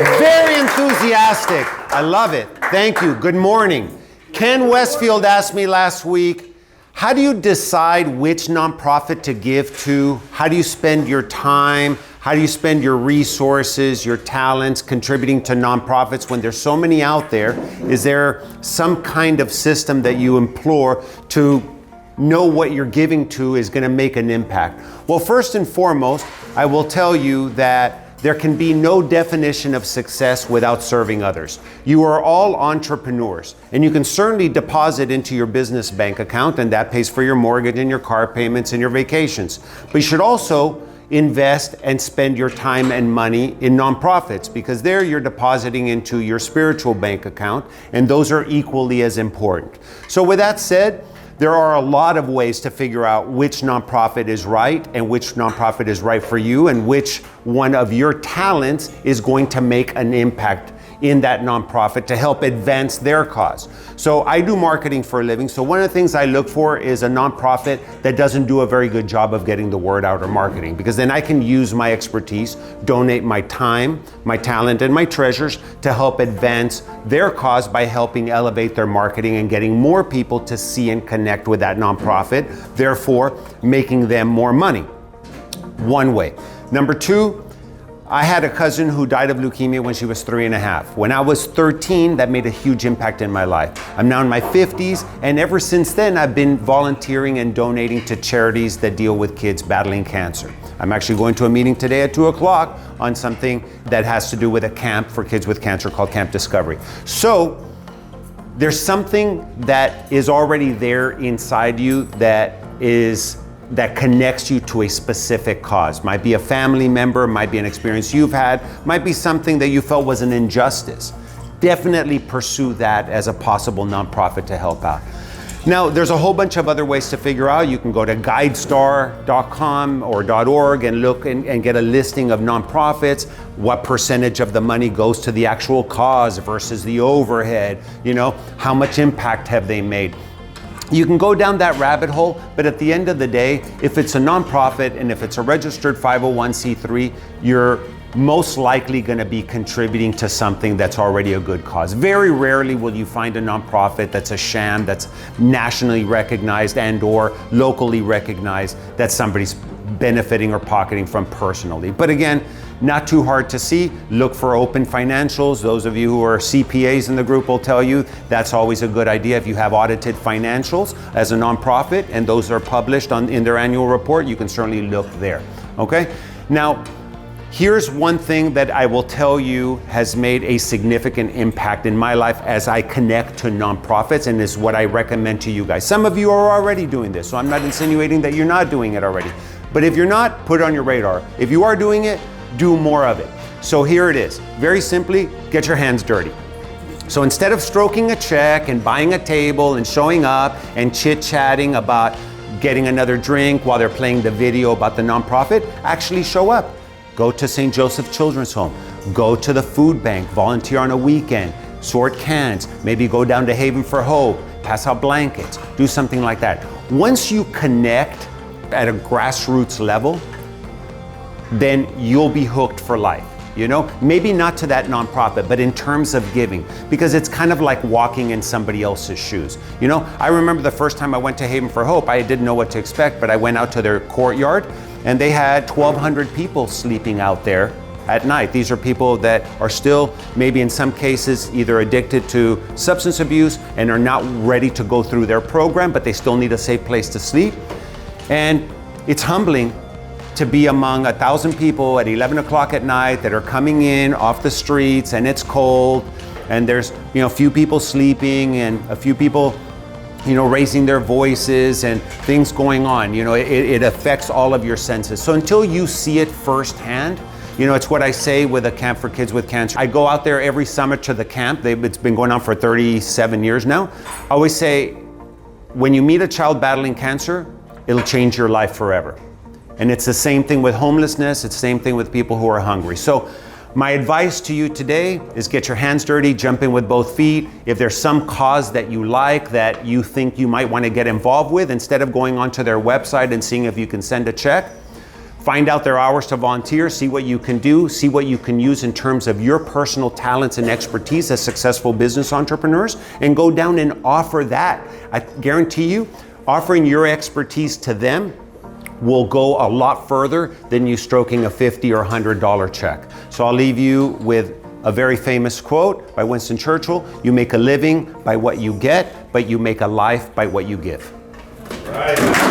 Very enthusiastic. I love it. Thank you. Good morning. Ken Westfield asked me last week, how do you decide which nonprofit to give to? How do you spend your time? How do you spend your resources, your talents contributing to nonprofits when there's so many out there? Is there some kind of system that you employ to know what you're giving to is going to make an impact? Well, first and foremost, I will tell you that there can be no definition of success without serving others. You are all entrepreneurs, and you can certainly deposit into your business bank account, and that pays for your mortgage and your car payments and your vacations. But you should also invest and spend your time and money in nonprofits, because there you're depositing into your spiritual bank account, and those are equally as important. So with that said, there are a lot of ways to figure out which nonprofit is right and which nonprofit is right for you and which one of your talents is going to make an impact in that nonprofit to help advance their cause. So I do marketing for a living. So one of the things I look for is a nonprofit that doesn't do a very good job of getting the word out or marketing, because then I can use my expertise, donate my time, my talent, and my treasures to help advance their cause by helping elevate their marketing and getting more people to see and connect with that nonprofit, therefore making them more money. One way. Number two, I had a cousin who died of leukemia when she was 3.5. When I was 13, that made a huge impact in my life. I'm now in my 50s, and ever since then, I've been volunteering and donating to charities that deal with kids battling cancer. I'm actually going to a meeting today at 2 o'clock on something that has to do with a camp for kids with cancer called Camp Discovery. So there's something that is already there inside you that connects you to a specific cause. Might be a family member, might be an experience you've had, might be something that you felt was an injustice. Definitely pursue that as a possible nonprofit to help out. Now, there's a whole bunch of other ways to figure out. You can go to guidestar.com or .org and look and get a listing of nonprofits, what percentage of the money goes to the actual cause versus the overhead, how much impact have they made. You can go down that rabbit hole, but at the end of the day, if it's a nonprofit and if it's a registered 501c3, you're most likely going to be contributing to something that's already a good cause. Very rarely will you find a nonprofit that's a sham, that's nationally recognized and or locally recognized, that somebody's benefiting or pocketing from personally. But again, not too hard to see. Look for open financials. Those of you who are CPAs in the group will tell you that's always a good idea. If you have audited financials as a nonprofit and those are published in their annual report, you can certainly look there. Okay? Now, here's one thing that I will tell you has made a significant impact in my life as I connect to nonprofits, and is what I recommend to you guys. Some of you are already doing this, so I'm not insinuating that you're not doing it already. But if you're not, put it on your radar. If you are doing it, do more of it. So here it is. Very simply, get your hands dirty. So instead of stroking a check and buying a table and showing up and chit-chatting about getting another drink while they're playing the video about the nonprofit, actually show up. Go to St. Joseph Children's Home. Go to the food bank, volunteer on a weekend, sort cans, maybe go down to Haven for Hope, pass out blankets, do something like that. Once you connect at a grassroots level, then you'll be hooked for life. Maybe not to that nonprofit, but in terms of giving, because it's kind of like walking in somebody else's shoes. I remember the first time I went to Haven for Hope, I didn't know what to expect, but I went out to their courtyard and they had 1,200 people sleeping out there at night. These are people that are still, maybe in some cases, either addicted to substance abuse and are not ready to go through their program, but they still need a safe place to sleep. And it's humbling to be among 1,000 people at 11 o'clock at night that are coming in off the streets and it's cold and there's a few people sleeping and a few people raising their voices and things going on. It affects all of your senses. So until you see it firsthand, it's what I say with a camp for kids with cancer. I go out there every summer to the camp. It's been going on for 37 years now. I always say, when you meet a child battling cancer, it'll change your life forever. And it's the same thing with homelessness. It's the same thing with people who are hungry. So my advice to you today is get your hands dirty, jump in with both feet. If there's some cause that you like, that you think you might want to get involved with, instead of going onto their website and seeing if you can send a check, Find out their hours to volunteer, see what you can do, see what you can use in terms of your personal talents and expertise as successful business entrepreneurs, and go down and offer that. I guarantee you, offering your expertise to them will go a lot further than you stroking a $50 or $100 check. So I'll leave you with a very famous quote by Winston Churchill: you make a living by what you get, but you make a life by what you give. Right.